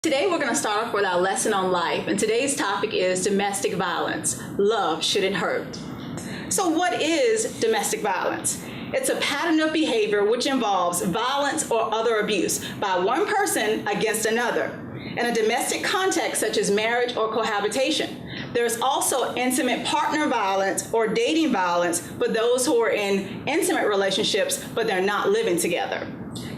Today we're going to start off with our lesson on life, and today's topic is domestic violence. Love shouldn't hurt. So what is domestic violence? It's a pattern of behavior which involves violence or other abuse by one person against another in a domestic context such as marriage or cohabitation. There's also intimate partner violence or dating violence for those who are in intimate relationships but they're not living together.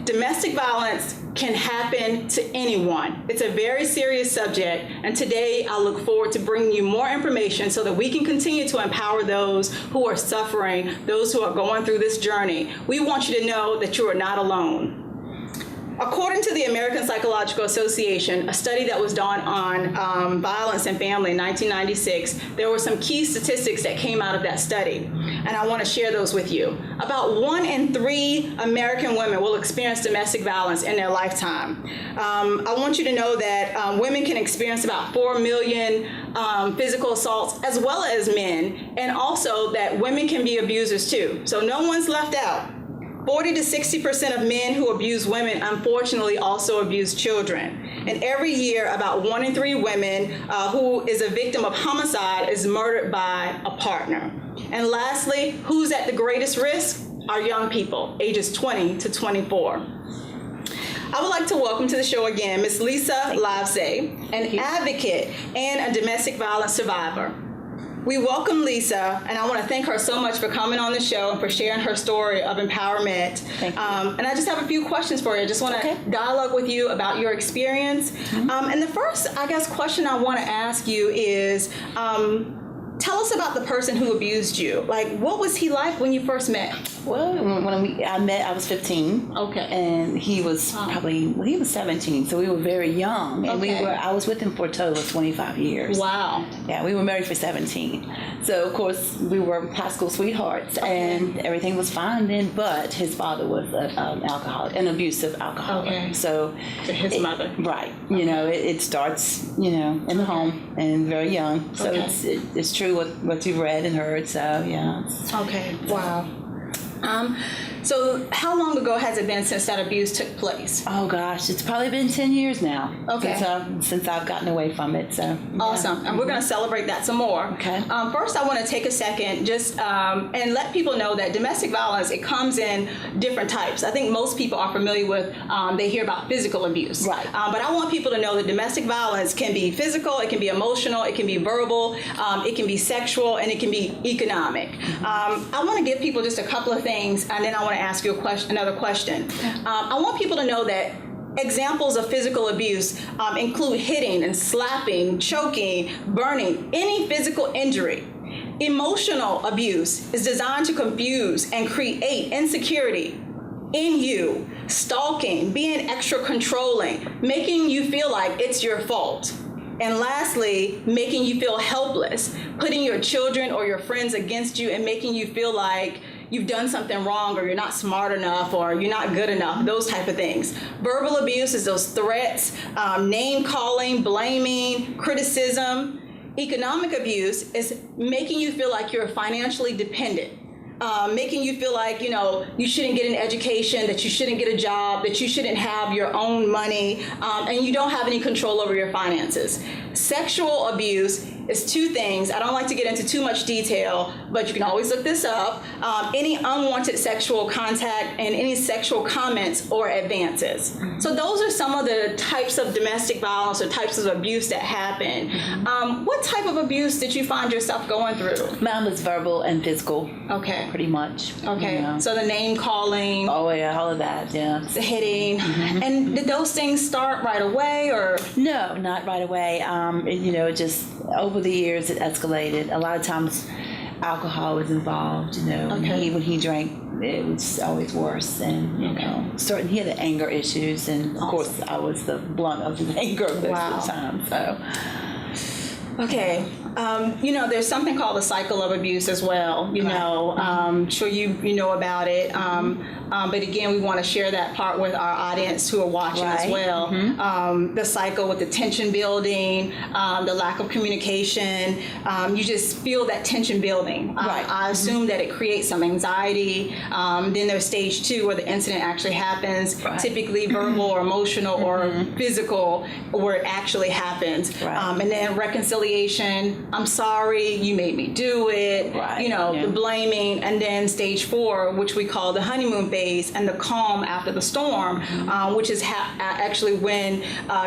Domestic violence can happen to anyone. It's a very serious subject, and today I look forward to bringing you more information so that we can continue to empower those who are suffering, those who are going through this journey. We want you to know that you are not alone. According to the American Psychological Association, a study that was done on violence and family in 1996, there were some key statistics that came out of that study, and I want to share those with you. About 1 in 3 American women will experience domestic violence in their lifetime. I want you to know that women can experience about 4 million physical assaults as well as men, and also that women can be abusers too. So no one's left out. 40 to 60% of men who abuse women unfortunately also abuse children. And every year, about 1 in 3 women who is a victim of homicide is murdered by a partner. And lastly, who's at the greatest risk? Our young people, ages 20 to 24. I would like to welcome to the show again Ms. Lisa Livesay, an advocate and a domestic violence survivor. We welcome Lisa, and I want to thank her so much for coming on the show and for sharing her story of empowerment. Thank you. And I just have a few questions for you. I just want to dialogue with you about your experience. And the first, I guess, question I want to ask you is, tell us about the person who abused you. Like, what was he like when you first met? Well, when I met, I was 15. Okay. And he was he was 17, so we were very young. And I was with him for a total of 25 years. Wow. Yeah, we were married for 17. So, of course, we were high school sweethearts, and everything was fine then, but his father was an abusive alcoholic. Okay. So his mother. Right. You know, it starts, in the home and very young. So it's true what you've read and heard, so yeah. Okay, wow. So how long ago has it been since that abuse took place? Oh gosh, it's probably been 10 years now. Okay. Since I've gotten away from it, so. Yeah. Awesome, and we're going to celebrate that some more. Okay. First, I want to take a second just and let people know that domestic violence, it comes in different types. I think most people are familiar with, they hear about physical abuse. Right. But I want people to know that domestic violence can be physical, it can be emotional, it can be verbal, it can be sexual, and it can be economic. I want to give people just a couple of things, and then I want to ask you another question. I want people to know that examples of physical abuse include hitting and slapping, choking, burning, any physical injury. Emotional abuse is designed to confuse and create insecurity in you, stalking, being extra controlling, making you feel like it's your fault. And lastly, making you feel helpless, putting your children or your friends against you and making you feel like you've done something wrong or you're not smart enough or you're not good enough, those type of things. Verbal abuse is those threats, name calling, blaming, criticism. Economic abuse is making you feel like you're financially dependent. Making you feel like, you shouldn't get an education, that you shouldn't get a job, that you shouldn't have your own money, and you don't have any control over your finances. Sexual abuse is 2 things. I don't like to get into too much detail, but you can always look this up. Any unwanted sexual contact and any sexual comments or advances. So those are some of the types of domestic violence or types of abuse that happen. What type of abuse did you find yourself going through? Mine was verbal and physical. Okay. Pretty much. Okay. So the name calling. Oh yeah, all of that, yeah. The hitting. And did those things start right away or? No, not right away. Just over the years it escalated. A lot of times alcohol was involved, when he drank, it was always worse. And, certain, he had anger issues, and of course I was the blunt of his anger most of the time, so. Okay. There's something called the cycle of abuse as well. Sure you know about it. But again, we want to share that part with our audience who are watching as well. The cycle with the tension building, the lack of communication. You just feel that tension building. I assume that it creates some anxiety. Then there's stage 2 where the incident actually happens, typically verbal or emotional or physical, where it actually happens. And then reconciliation, I'm sorry, you made me do it, the blaming, and then stage 4, which we call the honeymoon phase, and the calm after the storm, which is actually when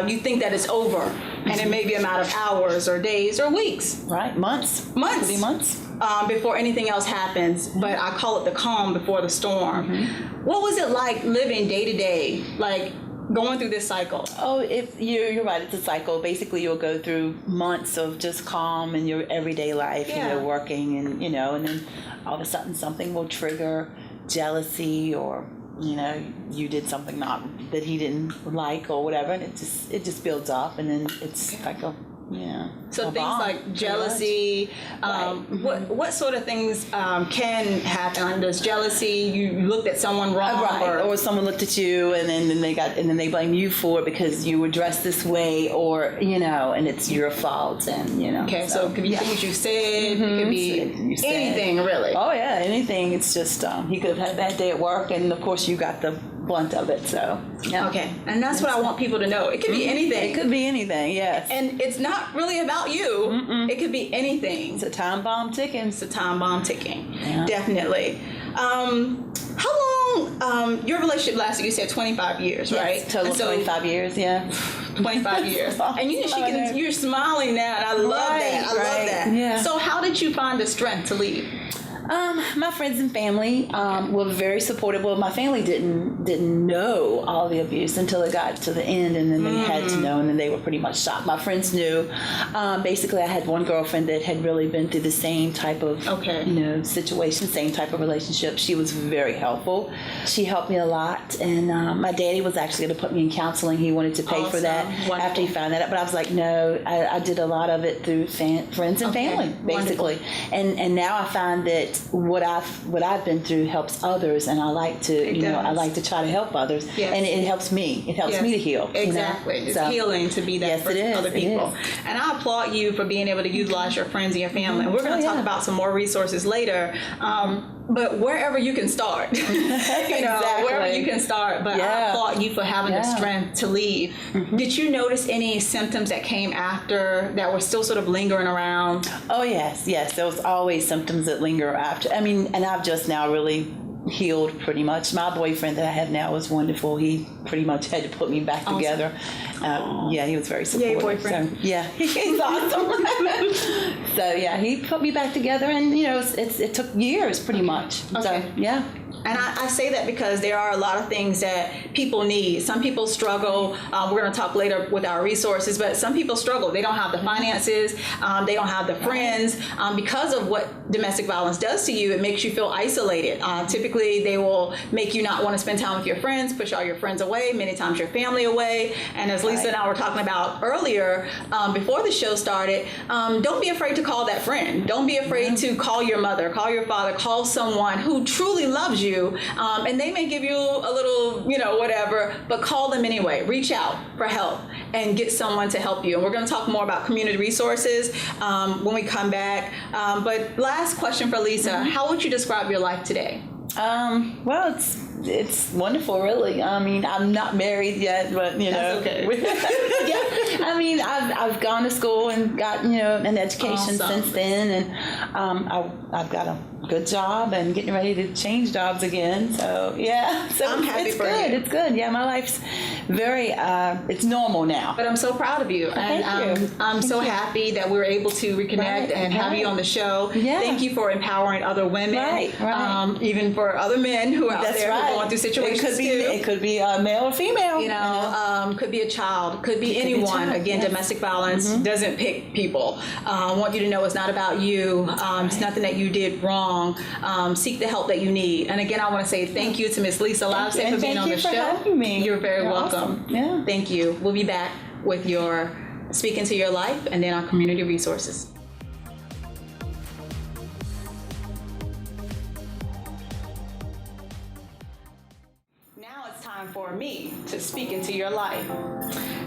you think that it's over, and it may be a matter of hours or days or weeks. Months. Could be months. Before anything else happens, but I call it the calm before the storm. What was it like living day to day, like going through this cycle? Oh, if you're right, it's a cycle. Basically, you'll go through months of just calm in your everyday life, working, and and then all of a sudden something will trigger jealousy, or you did something that he didn't like or whatever, and it just builds up, and then it's like So things like jealousy, what sort of things can happen? Does jealousy, you looked at someone wrong, or someone looked at you and then they blame you for it because you were dressed this way, or and it's your fault, and Okay, so it could be things you said, it could be anything really. Oh yeah, anything. It's just he could have had a bad day at work, and of course you got the blunt of it. So okay, and that's what I want people to know. It could be anything. It could be anything. Yes, and it's not really about you. It could be anything. It's a time bomb ticking. Definitely. How long your relationship lasted? You said 25 years, right? Total 25 years. 25 years. And you're smiling now, and I love that. I love that. Yeah. So how did you find the strength to leave? My friends and family were very supportive. Well, my family didn't know all the abuse until it got to the end, and then they had to know, and then they were pretty much shocked. My friends knew. Basically, I had one girlfriend that had really been through the same type of situation, same type of relationship. She was very helpful. She helped me a lot, and my daddy was actually going to put me in counseling. He wanted to pay for that after he found that out, but I was like, no. I did a lot of it through friends and family, basically, and now I find that what I've been through helps others, and I like to I like to try to help others, and it helps me. It helps me to heal. Exactly, it's healing to be that for other people. And I applaud you for being able to utilize your friends and your family. And we're going to talk about some more resources later. But wherever you can start, wherever you can start. But I applaud you for having the strength to leave. Did you notice any symptoms that came after that were still sort of lingering around? Oh yes. There was always symptoms that linger after. I mean, and I've just now really healed pretty much. My boyfriend that I have now is wonderful. He pretty much had to put me back together. He was very supportive. Yay, boyfriend. So, he's awesome. So he put me back together, and it took years pretty much. Okay. So And I say that because there are a lot of things that people need. Some people struggle. We're going to talk later with our resources, but some people struggle. They don't have the finances. They don't have the friends. Because of what domestic violence does to you, it makes you feel isolated. Typically, they will make you not want to spend time with your friends, push all your friends away, many times your family away. And as Lisa and I were talking about earlier, before the show started, don't be afraid to call that friend. Don't be afraid to call your mother, call your father, call someone who truly loves you. And they may give you a little, whatever, but call them anyway. Reach out for help and get someone to help you. And we're going to talk more about community resources when we come back. But last question for Lisa, how would you describe your life today? Well, it's wonderful, really. I mean, I'm not married yet, but That's okay. I mean, I've gone to school and got an education since then, and I've got a good job and getting ready to change jobs again. So I'm happy for you. It's good. Yeah, my life's very it's normal now. But I'm so proud of you. Thank you. I'm so happy that we were able to reconnect and have you on the show. Yeah. Thank you for empowering other women. Right. Even for other men who are out there who are going through situations It could be a male or female. Could be a child, could be anyone. Again, domestic violence doesn't pick people. I want you to know it's not about you. It's nothing that you did wrong. Seek the help that you need. And again, I want to say thank you to Miss Lisa Livesay for being on the show. Thank you for having me. You're very welcome. Awesome. Yeah. Thank you. We'll be back with your Speak Into Your Life and then our community resources. time for me to speak into your life.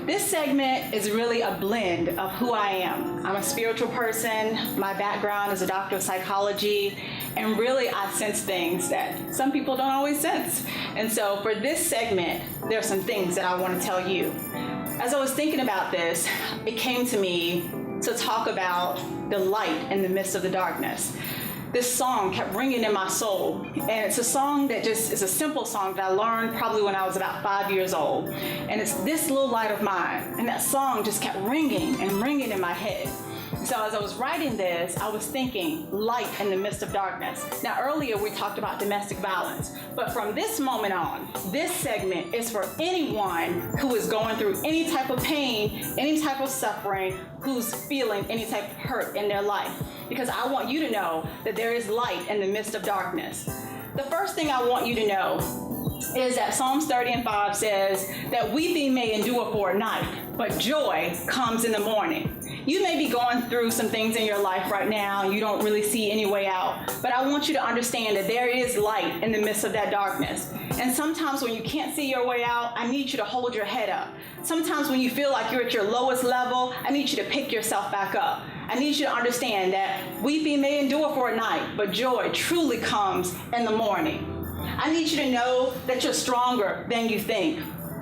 This segment is really a blend of who I am. I'm a spiritual person. My background is a doctor of psychology, and really I sense things that some people don't always sense. And so for this segment, there are some things that I want to tell you. As I was thinking about this, it came to me to talk about the light in the midst of the darkness. This song kept ringing in my soul, and it's a song that just is a simple song that I learned probably when I was about 5 years old, and it's This Little Light of Mine, and that song just kept ringing and ringing in my head. So as I was writing this, I was thinking light in the midst of darkness. Now earlier we talked about domestic violence, but from this moment on, this segment is for anyone who is going through any type of pain, any type of suffering, who's feeling any type of hurt in their life. Because I want you to know that there is light in the midst of darkness. The first thing I want you to know is that Psalms 30:5 says that weeping may endure for a night, but joy comes in the morning. You may be going through some things in your life right now, and you don't really see any way out, but I want you to understand that there is light in the midst of that darkness. And sometimes when you can't see your way out, I need you to hold your head up. Sometimes when you feel like you're at your lowest level, I need you to pick yourself back up. I need you to understand that weeping may endure for a night, but joy truly comes in the morning. I need you to know that you're stronger than you think.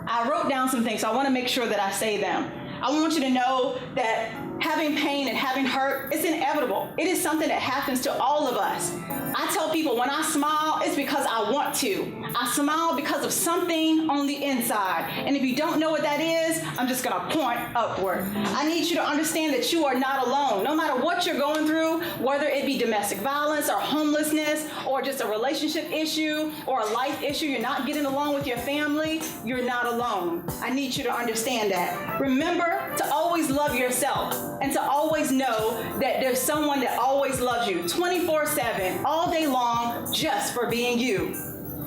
I wrote down some things, so I want to make sure that I say them. I want you to know that having pain and having hurt is inevitable. It is something that happens to all of us. I tell people when I smile, it's because I want to. I smile because of something on the inside. And if you don't know what that is, I'm just going to point upward. I need you to understand that you are not alone. No matter what you're going through, whether it be domestic violence or homelessness or just a relationship issue or a life issue, you're not getting along with your family, you're not alone. I need you to understand that. Remember to always love yourself and to always know that there's someone that always loves you 24/7, all day long, just for being you.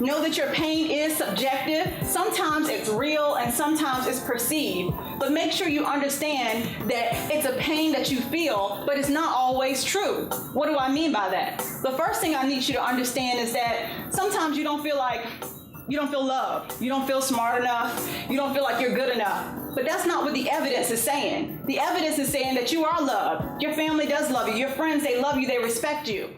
Know that your pain is subjective. Sometimes it's real and sometimes it's perceived. But make sure you understand that it's a pain that you feel, but it's not always true. What do I mean by that? The first thing I need you to understand is that sometimes you don't feel loved. You don't feel smart enough. You don't feel like you're good enough. But that's not what the evidence is saying. The evidence is saying that you are loved. Your family does love you. Your friends, they love you. They respect you.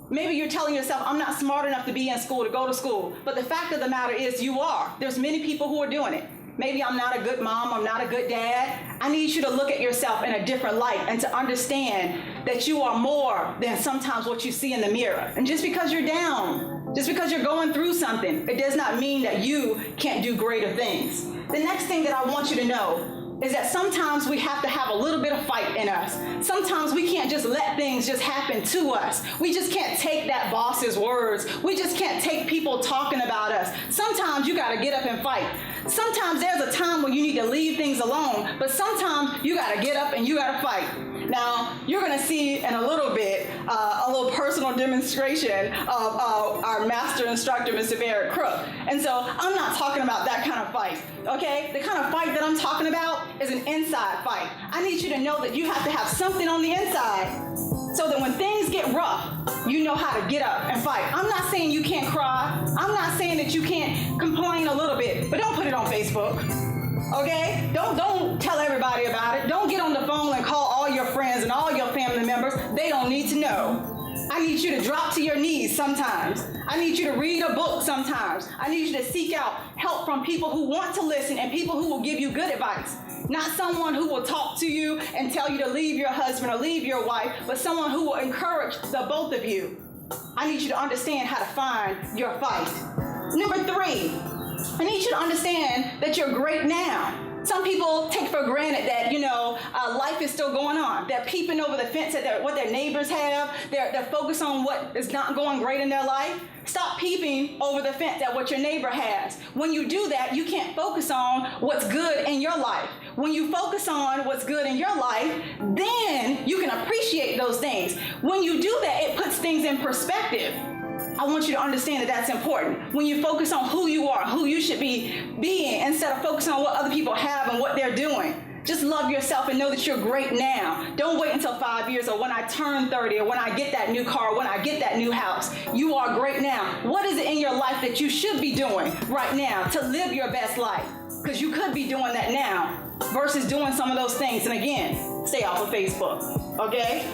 Maybe you're telling yourself, I'm not smart enough to be in school, to go to school. But the fact of the matter is you are. There's many people who are doing it. Maybe I'm not a good mom, I'm not a good dad. I need you to look at yourself in a different light and to understand that you are more than sometimes what you see in the mirror. And just because you're down, just because you're going through something, it does not mean that you can't do greater things. The next thing that I want you to know is that sometimes we have to have a little bit of fight in us. Sometimes we can't just let things just happen to us. We just can't take that boss's words. We just can't take people talking about us. Sometimes you got to get up and fight. Sometimes there's a time when you need to leave things alone, but sometimes you got to get up and you got to fight. Now, you're going to see in a little bit a little personal demonstration of our master instructor, Mr. Barrett Crook. And so I'm not talking about that kind of fight, okay? The kind of fight that I'm talking about is an inside fight. I need you to know that you have to have something on the inside so that when things get rough, you know how to get up and fight. I'm not saying you can't cry. I'm not saying that you can't complain a little bit, but don't put it on Facebook. Okay? Don't tell everybody about it. Don't get on the phone and call all your friends and all your family members. They don't need to know. I need you to drop to your knees sometimes. I need you to read a book sometimes. I need you to seek out help from people who want to listen and people who will give you good advice. Not someone who will talk to you and tell you to leave your husband or leave your wife, but someone who will encourage the both of you. I need you to understand how to find your fight. Number 3, I need you to understand that you're great now. Some people take for granted that, life is still going on. They're peeping over the fence at what their neighbors have. They're focused on what is not going great in their life. Stop peeping over the fence at what your neighbor has. When you do that, you can't focus on what's good in your life. When you focus on what's good in your life, then you can appreciate those things. When you do that, it puts things in perspective. I want you to understand that that's important. When you focus on who you are, who you should be being, instead of focusing on what other people have and what they're doing. Just love yourself and know that you're great now. Don't wait until 5 years or when I turn 30 or when I get that new car, or when I get that new house. You are great now. What is it in your life that you should be doing right now to live your best life? Because you could be doing that now versus doing some of those things. And again, stay off of Facebook, okay?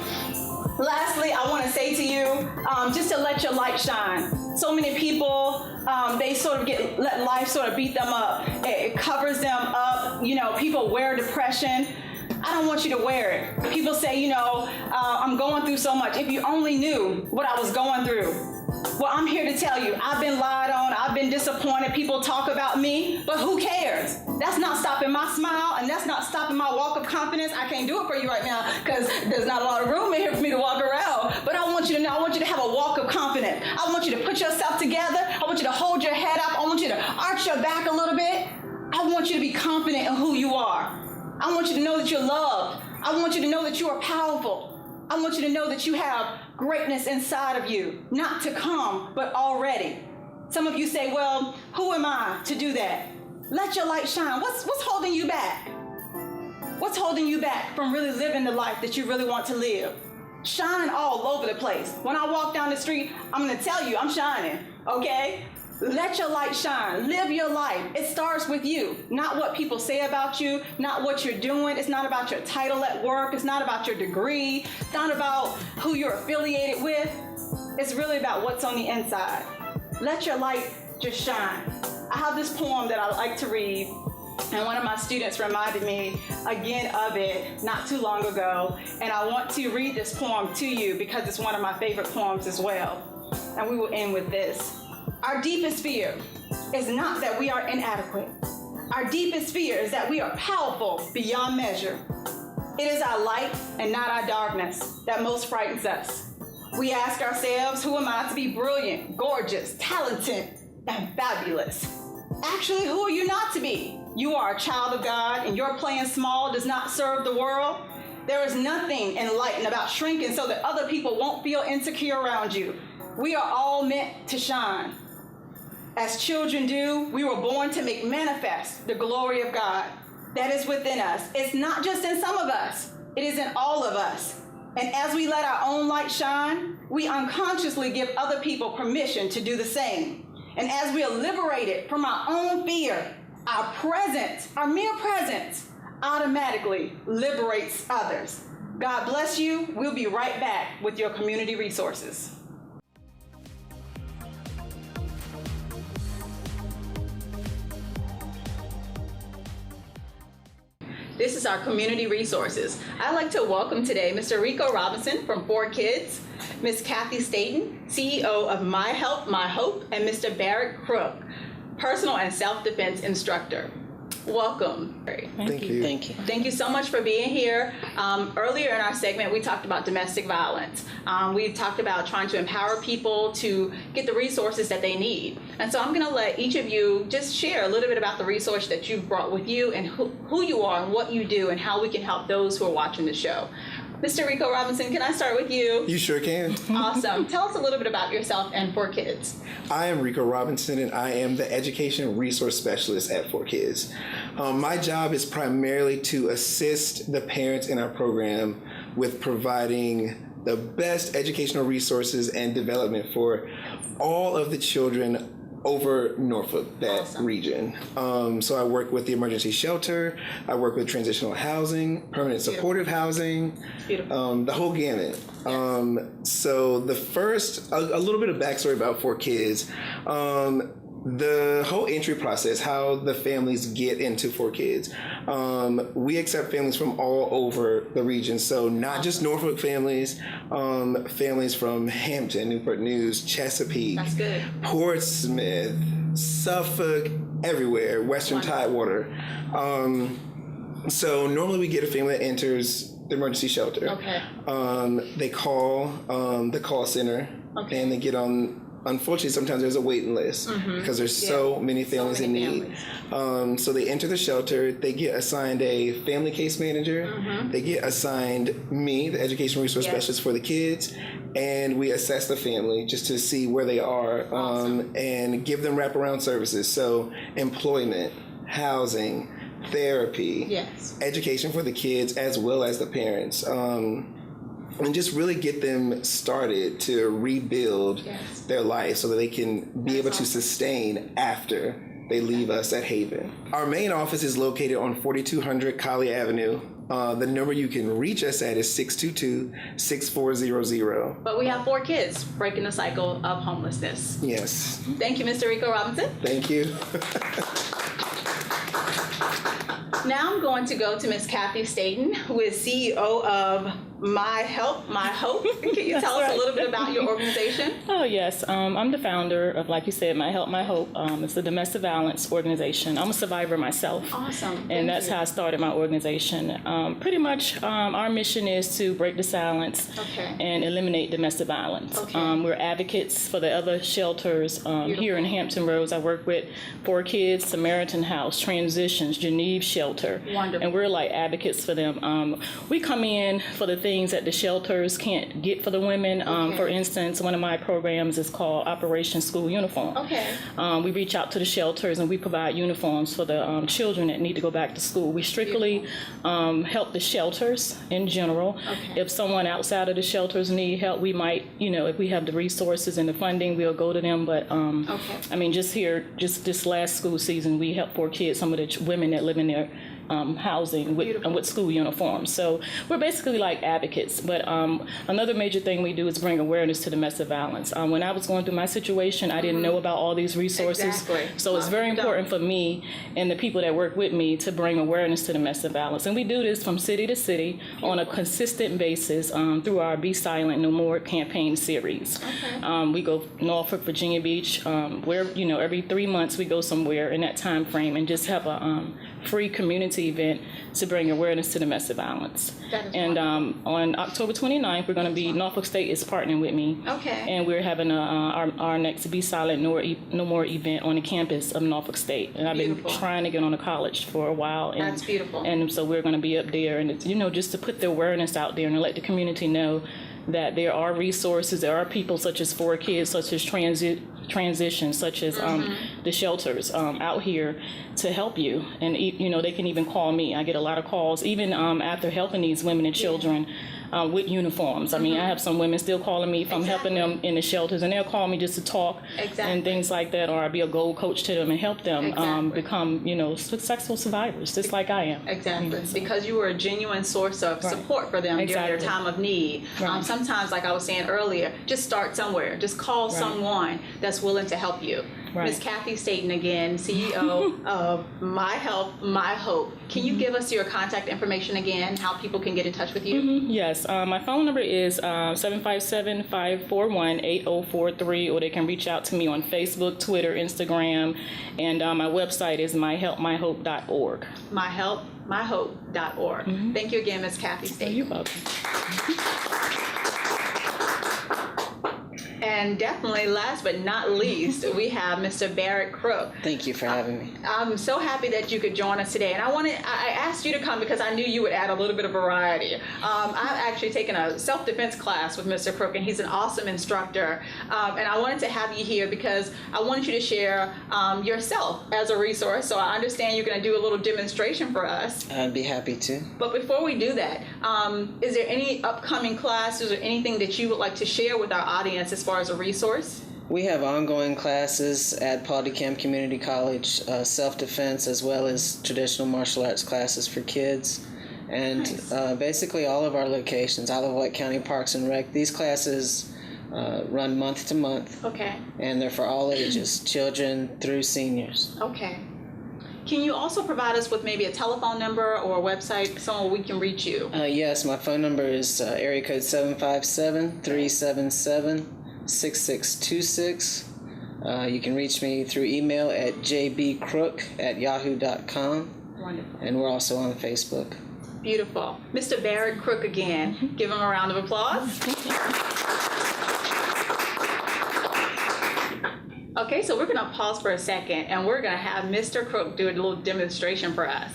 Lastly, I want to say to you, just to let your light shine. So many people, they sort of let life sort of beat them up. It covers them up. You know, people wear depression. I don't want you to wear it. People say, you know, I'm going through so much. If you only knew what I was going through. Well, I'm here to tell you, I've been lied on, I've been disappointed, people talk about me, but who cares? That's not stopping my smile, and that's not stopping my walk of confidence. I can't do it for you right now, because there's not a lot of room in here for me to walk around, but I want you to know, I want you to have a walk of confidence. I want you to put yourself together, I want you to hold your head up, I want you to arch your back a little bit. I want you to be confident in who you are. I want you to know that you're loved. I want you to know that you are powerful. I want you to know that you have greatness inside of you, not to come, but already. Some of you say, well, who am I to do that? Let your light shine. What's holding you back? What's holding you back from really living the life that you really want to live? Shine all over the place. When I walk down the street, I'm going to tell you I'm shining, okay? Let your light shine. Live your life. It starts with you, not what people say about you, not what you're doing. It's not about your title at work. It's not about your degree. It's not about who you're affiliated with. It's really about what's on the inside. Let your light just shine. I have this poem that I like to read, and one of my students reminded me again of it not too long ago, and I want to read this poem to you because it's one of my favorite poems as well. And we will end with this. Our deepest fear is not that we are inadequate. Our deepest fear is that we are powerful beyond measure. It is our light and not our darkness that most frightens us. We ask ourselves, who am I to be brilliant, gorgeous, talented, and fabulous? Actually, who are you not to be? You are a child of God, and your playing small does not serve the world. There is nothing enlightened about shrinking so that other people won't feel insecure around you. We are all meant to shine. As children do, we were born to make manifest the glory of God that is within us. It's not just in some of us, it is in all of us. And as we let our own light shine, we unconsciously give other people permission to do the same. And as we are liberated from our own fear, our presence, our mere presence, automatically liberates others. God bless you. We'll be right back with your community resources. This is our community resources. I'd like to welcome today Mr. Rico Robinson from 4Kids, Ms. Kathy Staten, CEO of My Help, My Hope, and Mr. Barrett Crook, personal and self-defense instructor. Welcome. Thank you. Thank you. Thank you so much for being here. Earlier in our segment, we talked about domestic violence. We talked about trying to empower people to get the resources that they need. And so I'm going to let each of you just share a little bit about the resource that you've brought with you and who you are and what you do and how we can help those who are watching the show. Mr. Rico Robinson, can I start with you? You sure can. Awesome. Tell us a little bit about yourself and 4Kids. I am Rico Robinson, and I am the Education Resource Specialist at 4Kids. My job is primarily to assist the parents in our program with providing the best educational resources and development for all of the children over Norfolk, that Awesome. Region. So I work with the emergency shelter, I work with transitional housing, permanent supportive housing, Beautiful. the whole gamut. So the first, a little bit of backstory about 4Kids. The whole entry process, how the families get into 4Kids. We accept families from all over the region. So not just Norfolk families, families from Hampton, Newport News, Chesapeake, That's good. Portsmouth, Suffolk, everywhere, Western Tidewater. So normally we get a family that enters the emergency shelter. Okay. They call the call center, Okay. and they get on. Unfortunately, sometimes there's a waiting list because there's so many families in need. So they enter the shelter, they get assigned a family case manager, they get assigned me, the education resource specialist for the kids, and we assess the family just to see where they are and give them wraparound services. So employment, housing, therapy, Yes. education for the kids as well as the parents, and just really get them started to rebuild their life so that they can be able to sustain after they leave us at Haven. Our main office is located on 4200 Colley Avenue. The number you can reach us at is 622-6400. But we have 4 kids breaking the cycle of homelessness. Yes. Thank you, Mr. Rico Robinson. Thank you. Now I'm going to go to Ms. Kathy Staten, who is CEO of My Help, My Hope. Can you tell us a little bit about your organization? Oh, yes. I'm the founder of, like you said, My Help, My Hope. It's a domestic violence organization. I'm a survivor myself. Awesome. And that's how I started my organization. Pretty much our mission is to break the silence and eliminate domestic violence. We're advocates for the other shelters here in Hampton Roads. I work with 4 Kids, Samaritan House, Transitions, Geneve Shelter. Wonderful. And we're like advocates for them. We come in for the things that the shelters can't get for the women. For instance, one of my programs is called Operation School Uniform. We reach out to the shelters and we provide uniforms for the children that need to go back to school. We strictly help the shelters in general. If someone outside of the shelters need help, we might, if we have the resources and the funding, we'll go to them. But I mean, just this last school season, we helped 4 kids, some of the women that live in their housing with school uniforms. So we're basically like advocates. But another major thing we do is bring awareness to domestic violence. When I was going through my situation, I didn't know about all these resources. So it's very important for me and the people that work with me to bring awareness to domestic violence. And we do this from city to city on a consistent basis through our Be Silent No More campaign series. We go Norfolk, Virginia Beach, where every 3 months we go somewhere in that time frame and just have a free community event to bring awareness to domestic violence. And on October 29th, we're going to be, Norfolk State is partnering with me. And we're having our next Be Silent No More event on the campus of Norfolk State. And I've been trying to get on a college for a while. And, that's beautiful. And so we're going to be up there, and it's, just to put the awareness out there and to let the community know that there are resources, there are people such as 4 Kids, such as transitions, such as the shelters out here to help you. And they can even call me. I get a lot of calls, even after helping these women and children with uniforms. I mean, I have some women still calling me if I'm helping them in the shelters, and they'll call me just to talk and things like that, or I'll be a goal coach to them and help them become, successful survivors, just like I am. Because you were a genuine source of support for them during their time of need. Sometimes, like I was saying earlier, just start somewhere. Just call someone that's willing to help you. Ms. Kathy Staten again, CEO of My Help, My Hope. Can you give us your contact information again, how people can get in touch with you? Yes, my phone number is 757-541-8043, or they can reach out to me on Facebook, Twitter, Instagram, and my website is myhelpmyhope.org. myhelpmyhope.org. Thank you again, Ms. Kathy Staten. You're welcome. And definitely, last but not least, we have Mr. Barrett Crook. Thank you for having me. I'm so happy that you could join us today. And I asked you to come because I knew you would add a little bit of variety. I've actually taken a self-defense class with Mr. Crook, and he's an awesome instructor. And I wanted to have you here because I wanted you to share yourself as a resource. So I understand you're going to do a little demonstration for us. I'd be happy to. But before we do that, is there any upcoming classes or anything that you would like to share with our audience as far as a resource? We have ongoing classes at Paul DeKalb Community College, self-defense as well as traditional martial arts classes for kids. And basically all of our locations, Isle of Wight County Parks and Rec, these classes run month to month. And they're for all ages, children through seniors. Can you also provide us with maybe a telephone number or a website, somewhere we can reach you? Yes, my phone number is area code 757-377-6626. You can reach me through email at jbcrook@yahoo.com. Wonderful. And we're also on Facebook. Beautiful. Mr. Barrett Crook again. Give him a round of applause. Okay, so we're going to pause for a second, and we're going to have Mr. Crook do a little demonstration for us.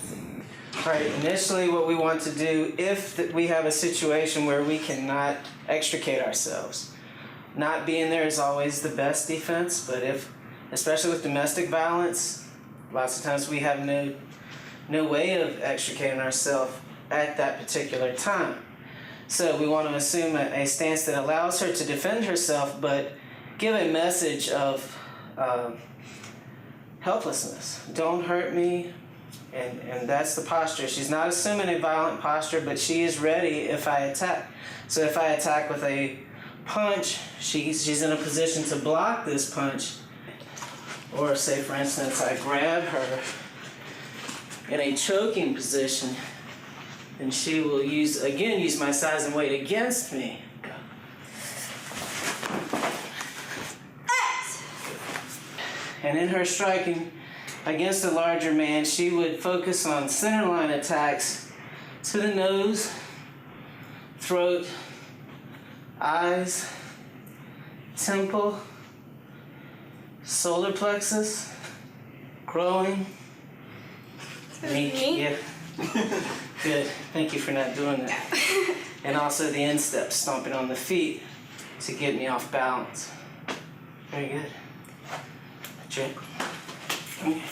All right, initially what we want to do, if we have a situation where we cannot extricate ourselves, not being there is always the best defense, but especially with domestic violence, lots of times we have no no way of extricating ourselves at that particular time. So we want to assume a stance that allows her to defend herself, but give a message of helplessness. Don't hurt me. And that's the posture. She's not assuming a violent posture, but she is ready if I attack. So if I attack with a punch, she's in a position to block this punch. Or say, for instance, I grab her in a choking position, and she will use my size and weight against me. And in her striking against a larger man, she would focus on center line attacks to the nose, throat, eyes, temple, solar plexus, growing. Yeah. Good. Thank you for not doing that. And also the instep, stomping on the feet to get me off balance. Very good. Check. Okay.